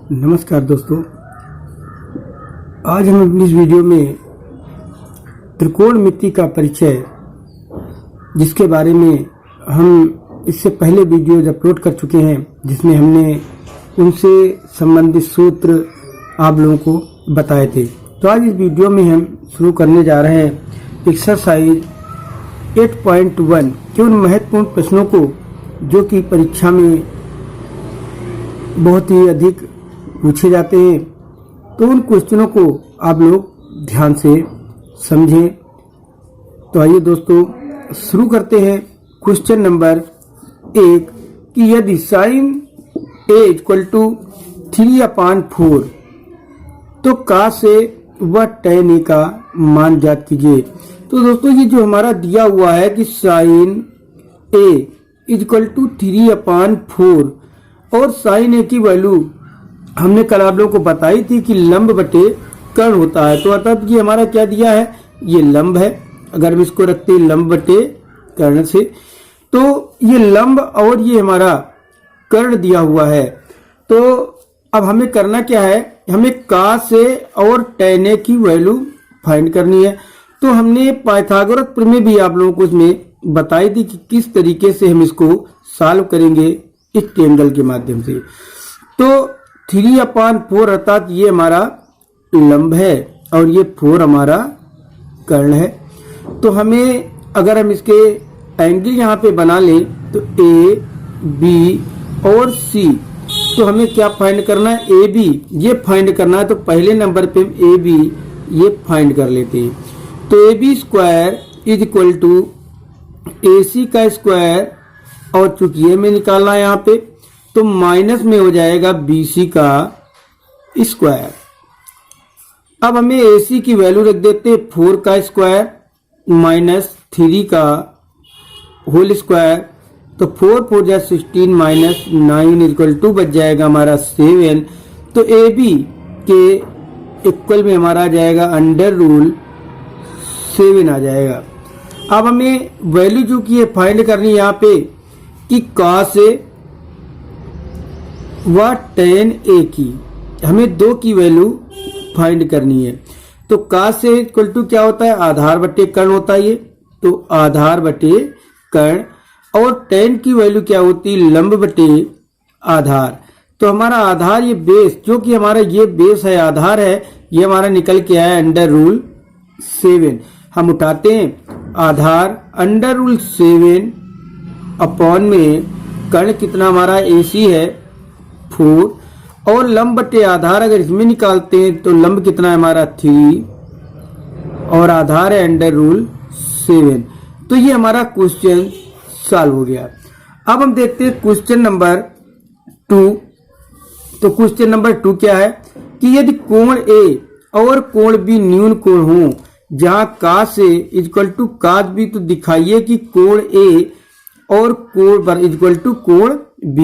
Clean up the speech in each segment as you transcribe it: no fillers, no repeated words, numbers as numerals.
नमस्कार दोस्तों, आज हम अपनी इस वीडियो में त्रिकोणमिति का परिचय, जिसके बारे में हम इससे पहले वीडियोज अपलोड कर चुके हैं, जिसमें हमने उनसे संबंधित सूत्र आप लोगों को बताए थे। तो आज इस वीडियो में हम शुरू करने जा रहे हैं एक्सरसाइज 8.1 के उन महत्वपूर्ण प्रश्नों को जो कि परीक्षा में बहुत ही अधिक पूछे जाते हैं। तो उन क्वेश्चनों को आप लोग ध्यान से समझें। तो आइए दोस्तों शुरू करते हैं। क्वेश्चन नंबर 1 कि यदि साइन a = 3/4 तो का से व tan a का मान ज्ञात कीजिए। तो दोस्तों ये जो हमारा दिया हुआ है कि साइन a = 3/4 और साइन a की वैल्यू हमने कल आप लोगों को बताई थी कि लंब बटे कर्ण होता है। तो अर्थात ये हमारा क्या दिया है, ये लंब है। अगर हम इसको रखते हैं लंब बटे कर्ण से, तो ये लंब और ये हमारा कर्ण दिया हुआ है। तो अब हमें करना क्या है, हमें का से और tan a की वैल्यू फाइंड करनी है। तो हमने पाइथागोरस प्रमेय भी आप लोगों को इसमें बताई थी कि किस तरीके से हम इसको सॉल्व करेंगे इस ट्रायंगल के माध्यम से। तो 3/4 अर्थात ये हमारा लंब है और ये 4 हमारा कर्ण है। तो हमें अगर हम इसके एंगल यहाँ पे बना लें तो ए बी और सी, तो हमें क्या फाइंड करना है, ए बी ये फाइंड करना है। तो पहले नंबर पे हम ए बी ये फाइंड कर लेते हैं। तो AB² = AC का स्क्वायर, और चूंकि ये में निकालना है यहाँ पे, तो माइनस में हो जाएगा BC का स्क्वायर। अब हमें AC की वैल्यू रख देते हैं 4 का स्क्वायर माइनस 3 का होल स्क्वायर। तो 4 4 जा 16 माइनस 9 = बच जाएगा हमारा 7। तो AB के इक्वल में हमारा आ जाएगा √7 आ जाएगा। अब हमें वैल्यू जो की है फाइंड करनी है यहाँ पे कि का से व tan a की, हमें 2 की वैल्यू फाइंड करनी है। तो का से इक्वल टू क्या होता है, आधार बटे कर्ण होता है ये। तो आधार बटे कर्ण, और tan की वैल्यू क्या होती है, लंब बटे आधार। तो हमारा आधार ये बेस, जो कि हमारा ये बेस है, आधार है, ये हमारा निकल के आया √7। हम उठाते हैं आधार √7 अपॉन में कर्ण कितना हमारा AC है 4, और लंब बटे आधार अगर इसमें निकालते हैं तो लंब कितना है हमारा 3 और आधार है √7। तो ये हमारा क्वेश्चन सॉल्व हो गया। अब हम देखते हैं क्वेश्चन नंबर 2। तो क्वेश्चन नंबर 2 क्या है कि यदि कोण A और कोण B न्यून कोण हो, जहां का से = काज B, तो दिखाइए कि कोण A और कोण = कोण B।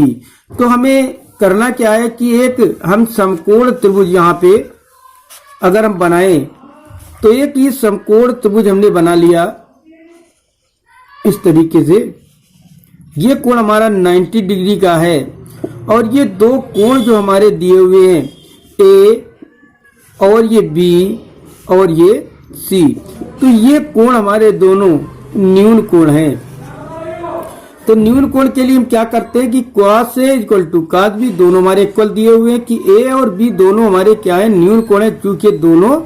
तो हमें करना क्या है कि एक हम समकोण त्रिभुज यहाँ पे अगर हम बनाएं, तो एक ये समकोण त्रिभुज हमने बना लिया इस तरीके से। ये कोण हमारा 90 डिग्री का है, और ये 2 कोण जो हमारे दिए हुए हैं, A और ये B और ये C, तो ये कोण हमारे दोनों न्यून कोण हैं। तो न्यून कोण के लिए हम क्या करते हैं कि cos A = cos B, दोनों हमारे इक्वल दिए हुए हैं कि A और B दोनों हमारे क्या है, न्यून कोण है, क्योंकि दोनों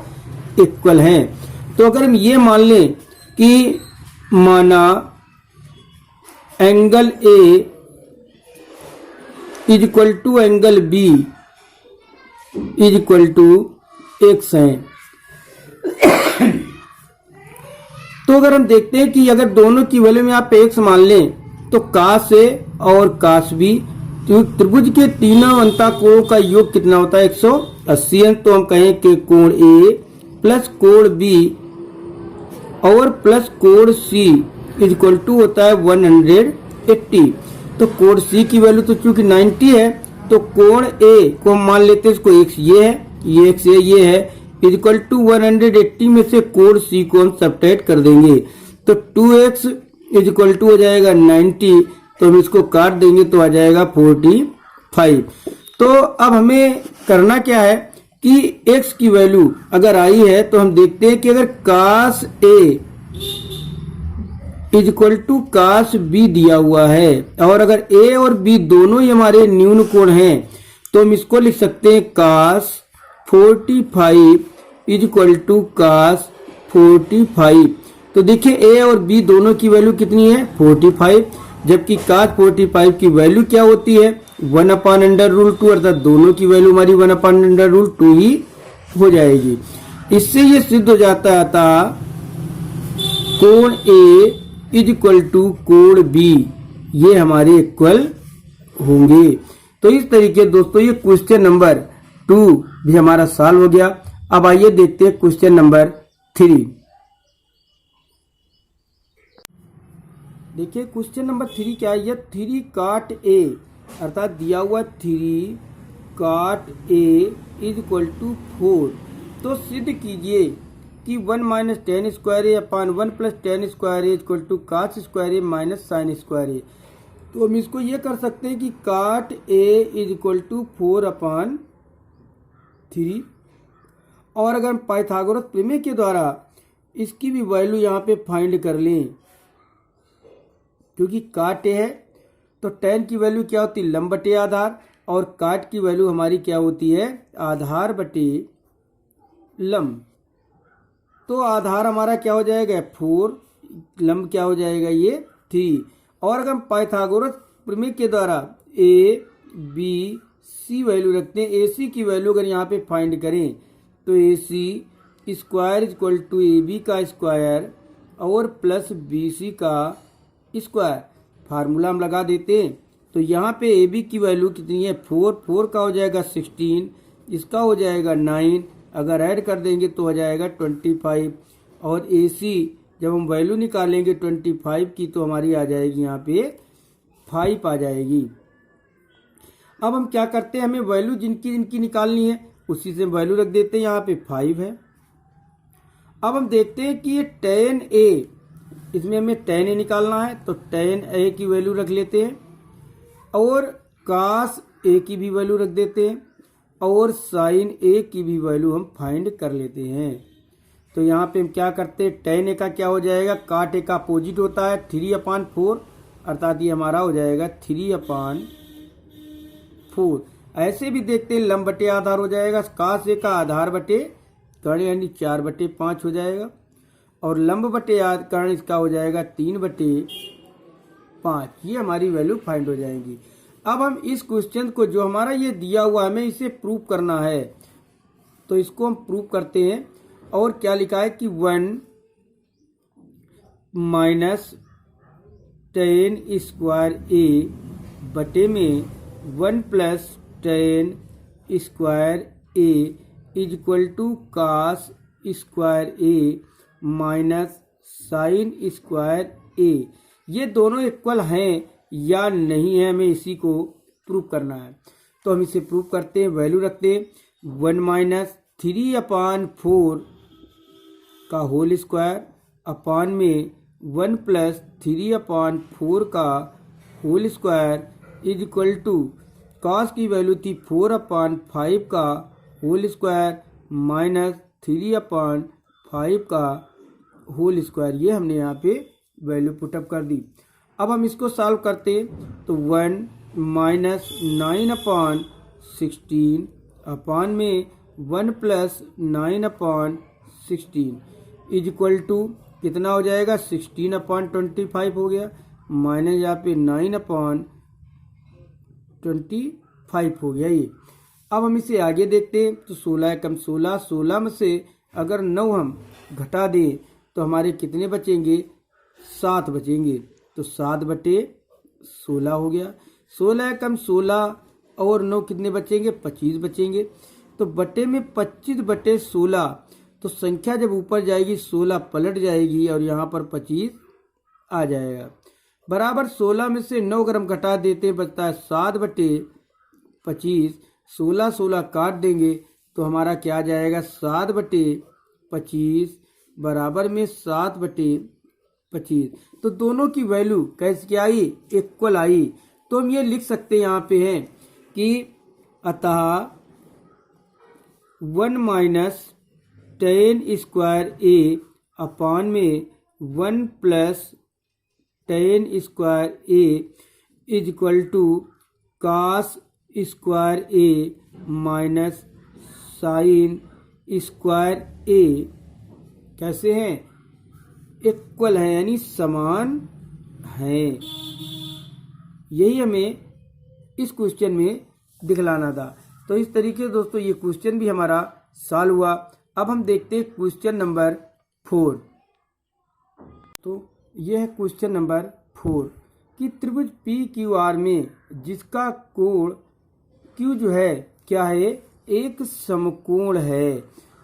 इक्वल हैं। तो अगर हम ये मान लें कि माना angle A = angle B = x है। तो अगर हम देखते हैं कि अगर दोनों की वैल्यू में आप x मान लें, तो कास A और कास B, तो त्रिभुज के तीनों अंतःकोणों का योग कितना होता है, 180। तो हम कहें कि कोण A प्लस कोण B और प्लस कोण C = होता है 180। तो कोण C की वैल्यू तो चूंकि 90 है, तो कोण A को हम मान लेते हैं, इसको x ये है, ये x ये है, = 180 में से कोण C को हम सब्ट्रैक्ट कर देंगे। तो 2x = हो जाएगा 90, तो हम इसको काट देंगे तो आ जाएगा 45। तो अब हमें करना क्या है कि x की वैल्यू अगर आई है तो हम देखते हैं कि अगर cos A is equal to cos B दिया हुआ है और अगर A और B दोनों ही हमारे न्यून कोण हैं तो हम इसको लिख सकते हैं cos 45 is equal to cos 45। तो देखिए A और B दोनों की वैल्यू कितनी है 45, जबकि cos 45 की वैल्यू क्या होती है 1/√2, अर्थात दोनों की वैल्यू हमारी 1/√2 ही हो जाएगी। इससे ये सिद्ध हो जाता था कोण A इज इक्वल टू कोण B, ये हमारे इक्वल होंगे। तो इस तरीके दोस्तों ये क्वेश्चन नंबर 2 भी हमारा सॉल्व हो गया। अब आइए देखते हैं क्वेश्चन नंबर 3। देखिए क्वेश्चन नंबर 3 क्या है, 3 cot A अर्थात दिया हुआ 3 cot A is equal to 4। तो सिद्ध कीजिए कि 1 minus tan square A upon 1 plus tan square A equal to cos square A minus sine square A. तो हम इसको ये कर सकते हैं कि काट ए इज इक्वल टू 4/3, और अगर हम पाइथागोरस प्रमेय के द्वारा इसकी भी वैल्यू यहाँ पे फाइंड कर लें, क्योंकि काट ए है तो टेन की वैल्यू क्या होती है लंब बटे आधार, और काट की वैल्यू हमारी क्या होती है आधार बटे लंब। तो आधार हमारा क्या हो जाएगा 4, लंब क्या हो जाएगा ये 3। और अगर हम पाइथागोरस प्रमेय के द्वारा ए बी सी वैल्यू रखते हैं, ए सी की वैल्यू अगर यहाँ पे फाइंड करें तो A C square equal to A B का स्क्वायर और प्लस बी सी का स्क्वायर, फार्मूला हम लगा देते हैं। तो यहाँ पे ए बी की वैल्यू कितनी है 4 का हो जाएगा 16, इसका हो जाएगा 9, अगर ऐड कर देंगे तो हो जाएगा 25, और ए सी जब हम वैल्यू निकालेंगे 25 की तो हमारी आ जाएगी यहाँ पे 5 आ जाएगी। अब हम क्या करते हैं, हमें वैल्यू जिनकी जिनकी निकालनी है उसी से वैल्यू रख देते हैं, यहाँ पे 5 है। अब हम देखते हैं कि ये tan a, इसमें हमें tan a निकालना है तो tan a की वैल्यू रख लेते हैं, और cos a की भी वैल्यू रख देते हैं, और sin a की भी वैल्यू हम फाइंड कर लेते हैं। तो यहाँ पे हम क्या करते हैं, tan a का क्या हो जाएगा, काट a का अपोजिट होता है 3/4, अर्थात ये हमारा हो जाएगा 3/4। ऐसे भी देखते हैं लंब बटे आधार हो जाएगा, cos a का आधार बटे कर्ण यानी 4/5 हो जाएगा, और लंब बटे कर्ण इसका हो जाएगा 3/5। ये हमारी वैल्यू फाइंड हो जाएगी। अब हम इस क्वेश्चन को जो हमारा ये दिया हुआ हमें इसे प्रूव करना है, तो इसको हम प्रूव करते हैं। और क्या लिखा है कि 1 माइनस टेन स्क्वायर ए बटे में 1 plus tan square A is equal to cos square A minus sine square A. ये दोनों इक्वल हैं या नहीं है, हमें इसी को प्रूव करना है। तो हम इसे प्रूव करते हैं, वैल्यू रखते हैं 1 माइनस 3/4 का होल स्क्वायर अपान में 1 प्लस 3/4 का whole square is equal to cos की वैल्यू थी 4/5 का होल स्क्वायर माइनस 3/5 का होल स्क्वायर। ये हमने यहाँ पे वैल्यू पुटअप कर दी। अब हम इसको सॉल्व करते हैं तो 1 माइनस 9/16 अपान में 1 प्लस 9/16 इज इक्वल टू कितना हो जाएगा 16/25 हो गया, माइनस यहाँ पे 9/25 हो गया ये। अब हम इसे आगे देखते हैं तो 16 कम 16, 16 में से अगर 9 हम घटा दें तो हमारे कितने बचेंगे 7 बचेंगे, तो 7/16 हो गया। 16 कम 16 और 9 कितने बचेंगे 25 बचेंगे। तो बटे में 25/16, तो संख्या जब ऊपर जाएगी 16 पलट जाएगी और यहाँ पर 25 आ जाएगा, बराबर 16 में से 9 अगर हम घटा देते हैं बचता है 7/25। 16 काट देंगे तो हमारा क्या आ जाएगा 7/25 बराबर में 7/25। तो दोनों की वैल्यू कैसे क्या आई इक्वल आई। तो हम ये लिख सकते हैं यहाँ पे हैं कि अतः 1 minus tan square A upon में 1 plus tan square A is equal to cos square A minus sine square A कैसे हैं? इक्वल है यानी समान हैं। यही हमें इस क्वेश्चन में दिखलाना था। तो इस तरीके से दोस्तों ये क्वेश्चन भी हमारा सॉल्व हुआ। अब हम देखते हैं क्वेश्चन नंबर 4। तो यह है क्वेश्चन नंबर 4 कि त्रिभुज पी क्यू आर में जिसका कोण क्यू जो है क्या है? एक समकोण है।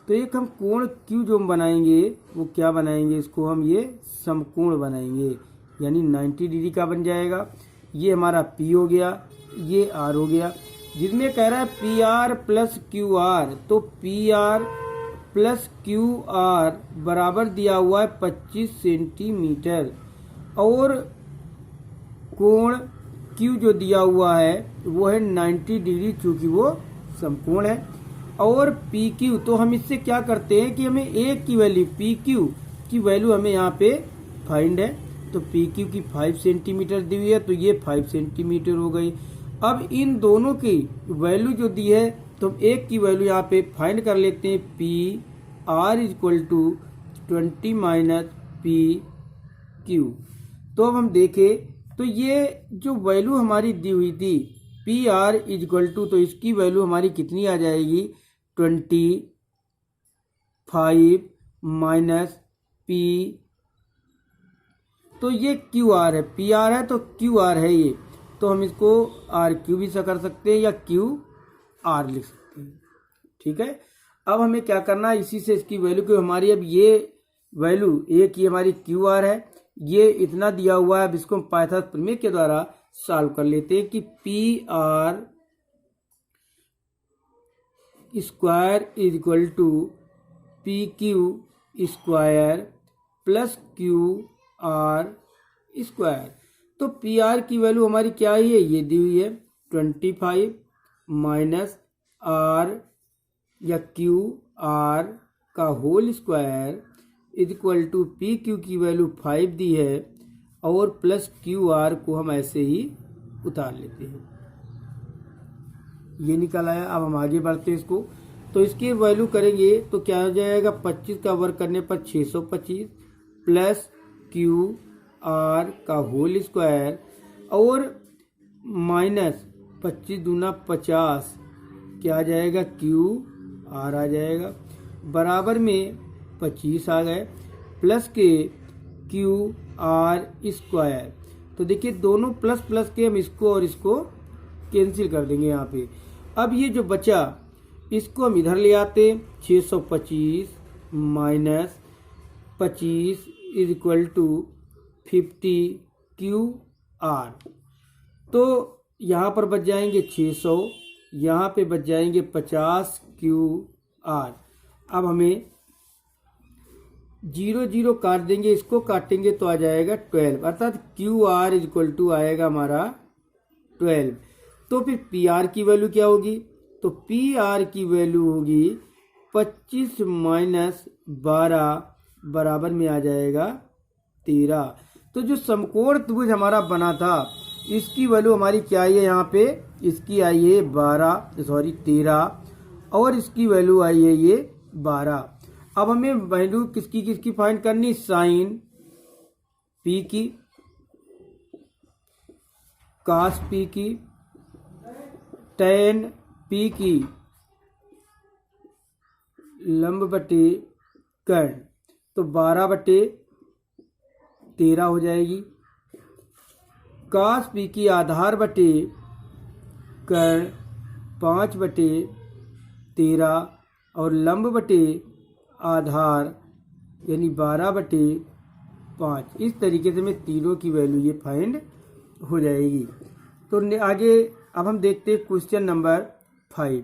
तो एक हम कोण क्यू जो हम बनाएंगे वो क्या बनाएंगे? इसको हम ये समकोण बनाएंगे यानी 90 डिग्री का बन जाएगा। ये हमारा पी हो गया, ये आर हो गया, जिसमें कह रहा है P R plus Q R. तो P R plus Q R बराबर दिया हुआ है 25 सेंटीमीटर और कोण क्यू जो दिया हुआ है वो है 90 डिग्री, चूंकि वो समकोण है। और पी क्यू तो हम इससे क्या करते हैं कि हमें एक की वैल्यू पी क्यू की वैल्यू हमें यहाँ पे फाइंड है। तो पी क्यू की 5 सेंटीमीटर दी हुई है तो ये 5 सेंटीमीटर हो गई। अब इन दोनों की वैल्यू जो दी है तो हम एक की वैल्यू यहाँ पे फाइंड कर लेते हैं। P R is equal to 20 minus P Q. तो अब हम देखें तो ये जो वैल्यू हमारी दी हुई थी P R is equal to, तो इसकी वैल्यू हमारी कितनी आ जाएगी? 25 माइनस पी, तो ये क्यू आर है, पी आर है तो क्यू आर है ये, तो हम इसको आर क्यू भी कर सकते हैं या क्यू आर लिख सकते हैं। ठीक है। अब हमें क्या करना है, इसी से इसकी वैल्यू को हमारी अब ये वैल्यू एक ही हमारी क्यू आर है, ये इतना दिया हुआ है। अब इसको हम पाइथागोरस प्रमेय के द्वारा सॉल्व कर लेते हैं कि P R square is equal to P Q square plus Q R square. तो पी आर की वैल्यू हमारी क्या है? ये दी हुई है 25 माइनस आर या क्यू आर का whole square is equal to P Q की वैल्यू 5 दी है और प्लस क्यू आर को हम ऐसे ही उतार लेते हैं। ये निकल आया। अब हम आगे बढ़ते हैं इसको, तो इसकी वैल्यू करेंगे तो क्या हो जाएगा? 25 का वर्ग करने पर 625 प्लस क्यू आर का होल स्क्वायर और माइनस 25 दूना 50 क्या आ जाएगा? क्यू आर आ जाएगा, बराबर में 25 आ गए प्लस के क्यू आर स्क्वायर। तो देखिए दोनों प्लस प्लस के हम इसको और इसको कैंसिल कर देंगे यहाँ पे। अब ये जो बचा इसको हम इधर ले आते, 625 minus 25 is equal to 50 Q R. तो यहाँ पर बच जाएंगे 600, यहाँ पे बच जाएंगे 50 क्यू आर। अब हमें 0 0 काट देंगे, इसको काटेंगे तो आ जाएगा 12, अर्थात Q R is equal to आएगा हमारा 12। तो फिर पी आर की वैल्यू क्या होगी? तो पी आर की वैल्यू होगी 25 माइनस 12 बराबर में आ जाएगा 13। तो जो समकोण त्रिभुज हमारा बना था इसकी वैल्यू हमारी क्या आई है? यहाँ पे इसकी आई है 13 और इसकी वैल्यू आई है ये 12। अब हमें वैल्यू किसकी किसकी फाइंड करनी? साइन पी की, कास पी की, टेन पी की, लंब बटे कर्ण। तो 12/13 हो जाएगी। कास पी की आधार बटे कर्ण 5/13 और लंब बटे आधार यानी 12/5। इस तरीके से में तीनों की वैल्यू ये फाइंड हो जाएगी। तो आगे अब हम देखते हैं क्वेश्चन नंबर 5।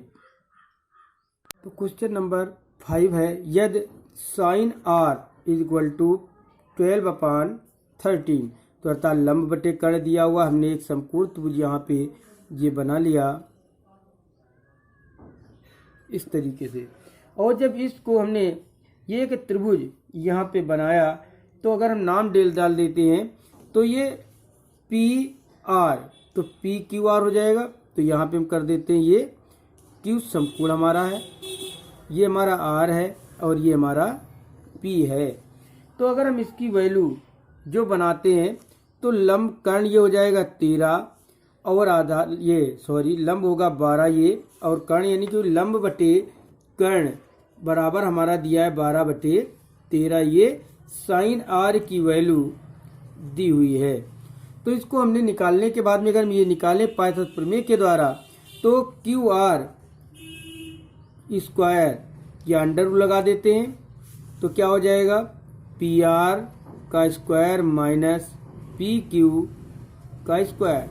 तो क्वेश्चन नंबर 5 है, यदि sine R is equal to 12/13, तो अर्थात लंब बटे कर्ण दिया हुआ, हमने एक समकोण त्रिभुज यहाँ पे ये बना लिया। इस तरीके से। और जब इसको हमने ये एक त्रिभुज यहाँ पे बनाया तो अगर हम नाम डाल देते हैं तो ये पी आर, तो पी क्यू आर हो जाएगा। तो यहाँ पे हम कर देते हैं ये क्यू समकोण हमारा है, ये हमारा आर है और ये हमारा पी है। तो अगर हम इसकी वैल्यू जो बनाते हैं तो लंब कर्ण ये हो जाएगा 13 और आधार लंब होगा 12 ये, और कर्ण यानी कि लंब बटे कर्ण बराबर हमारा दिया है 12/13। ये साइन आर की वैल्यू दी हुई है। तो इसको हमने निकालने के बाद में अगर हम ये निकालें पाइथागोरस प्रमेय के द्वारा तो क्यू आर स्क्वायर या अंडर रूट लगा देते हैं तो क्या हो जाएगा, पी आर का स्क्वायर माइनस पी क्यू का स्क्वायर।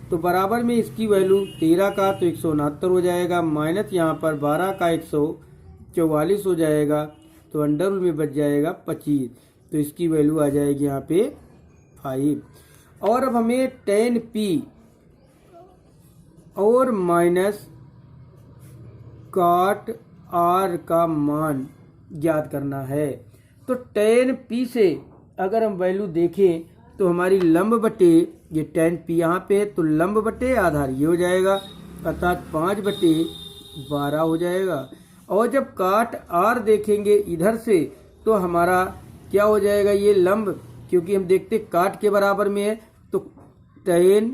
तो बराबर में इसकी वैल्यू 13 का तो 169 हो जाएगा, माइनस यहाँ पर 12 का 144 हो जाएगा, तो अंडर रूट में बच जाएगा 25। तो इसकी वैल्यू आ जाएगी यहाँ पे 5। और अब हमें tan p और माइनस cot r का मान ज्ञात करना है। तो tan p से अगर हम वैल्यू देखें तो हमारी लंब बटे ये tan p यहाँ पे, तो लंब बटे आधार ये हो जाएगा, अर्थात 5/12 हो जाएगा। और जब काट r देखेंगे इधर से तो हमारा क्या हो जाएगा, ये लंब, क्योंकि हम देखते काट के बराबर में है, तो tan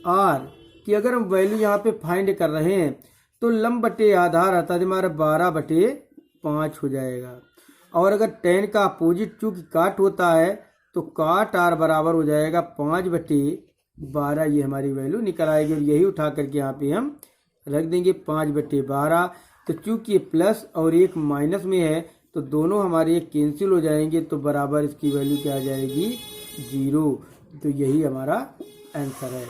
r की अगर हम वैल्यू यहाँ पे फाइंड कर रहे हैं तो लंब बटे आधार अर्थात हमारा 12/5 हो जाएगा। और अगर tan का अपोजिट चूंकि काट होता है तो काट r बराबर हो जाएगा 5/12। ये हमारी वैल्यू निकल आएगी और यही उठा करके यहाँ पे हम रख देंगे 5/12। तो चूंकि ये प्लस और एक माइनस में है तो दोनों हमारे एक कैंसिल हो जाएंगे, तो बराबर इसकी वैल्यू क्या आ जाएगी, 0। तो यही हमारा आंसर है।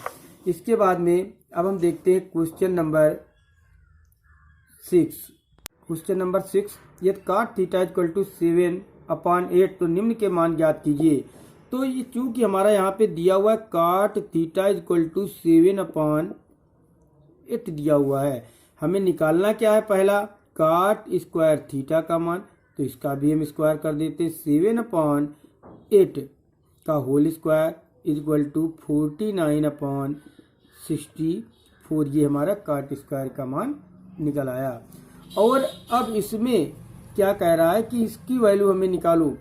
इसके बाद में अब हम देखते हैं क्वेश्चन नंबर 6। क्वेश्चन नंबर 6, यदि cot थीटा इक्वल टू 7/8 तो निम्न के मान ज्ञात कीजिए। तो ये चूंकि हमारा यहाँ पे दिया हुआ है cot थीटा इक्वल टू 7/8 दिया हुआ है, हमें निकालना क्या है, पहला cot स्क्वायर थीटा का मान, तो इसका भी हम स्क्वायर कर देते हैं। 7/8 का होल स्क्वायर इक्वल टू 49/64, ये हमारा cot स्क्वायर का मान निकल आया। और अब इसमें क्या कह रहा है कि इसकी वैल्यू हमें निकालो।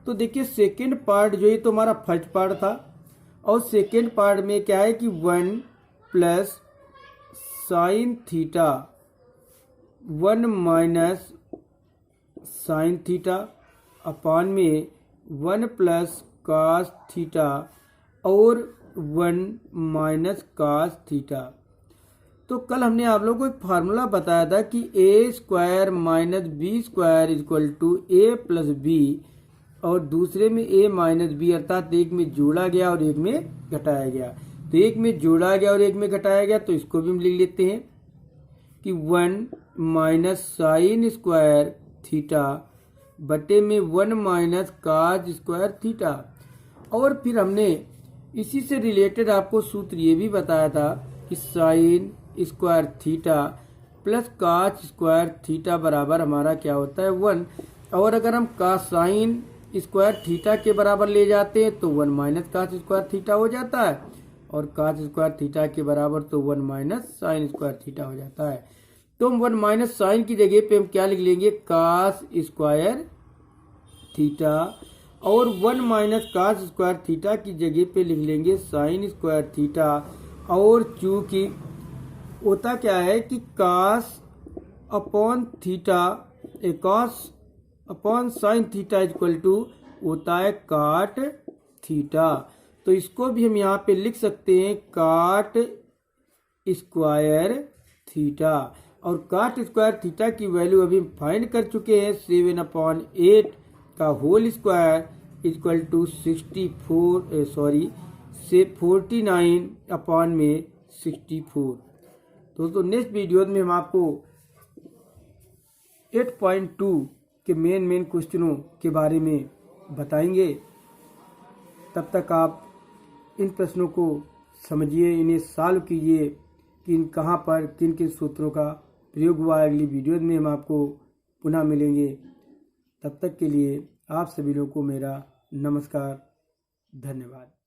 तो देखिए सेकेंड पार्ट जो है तो हमारा फर्स्ट पार्ट था, और सेकेंड पार्ट में क्या है कि 1 plus sine theta 1 minus sine theta upon में 1 प्लस कास थीटा और 1 माइनस कास थीटा। तो कल हमने आप लोगों को एक फार्मूला बताया था कि a square minus B square equal to A plus B, और दूसरे में a माइनस बी, अर्थात एक में जोड़ा गया और एक में घटाया गया। तो एक में जोड़ा गया और एक में घटाया गया, तो इसको भी हम लिख लेते हैं कि 1 माइनस साइन स्क्वायर थीटा बटे में 1 माइनस काज स्क्वायर थीटा। और फिर हमने इसी से रिलेटेड आपको सूत्र ये भी बताया था कि साइन स्क्वायर थीटा प्लस काच स्क्वायर थीटा बराबर हमारा क्या होता है, 1। और अगर हम कास साइन स्क्वायर थीटा के बराबर ले जाते हैं तो 1 माइनस काच स्क्वायर थीटा हो जाता है, और काच स्क्वायर थीटा के बराबर तो 1 माइनस साइन स्क्वायर थीटा हो जाता है। तो हम 1 माइनस साइन की जगह पे हम क्या लिख लेंगे, कास स्क्वायर थीटा, और 1 माइनस कास स्क्वायर थीटा की जगह पे लिख लेंगे साइन स्क्वायर थीटा। और चूंकि होता क्या है कि cos upon theta, cos upon sine theta equal to होता है काट थीटा। तो इसको भी हम यहाँ पे लिख सकते हैं काट स्क्वायर थीटा। और काट स्क्वायर थीटा की वैल्यू अभी हम फाइंड कर चुके हैं, 7/8 का होल स्क्वायर इक्वल टू 49/64। दोस्तों नेक्स्ट वीडियो में हम आपको 8.2 के मेन क्वेश्चनों के बारे में बताएंगे। तब तक आप इन प्रश्नों को समझिए, इन्हें सॉल्व कीजिए कि कहाँ पर किन किन सूत्रों का प्रयोग हुआ अगली वीडियो में हम आपको पुनः मिलेंगे। तब तक के लिए आप सभी लोगों को मेरा नमस्कार, धन्यवाद।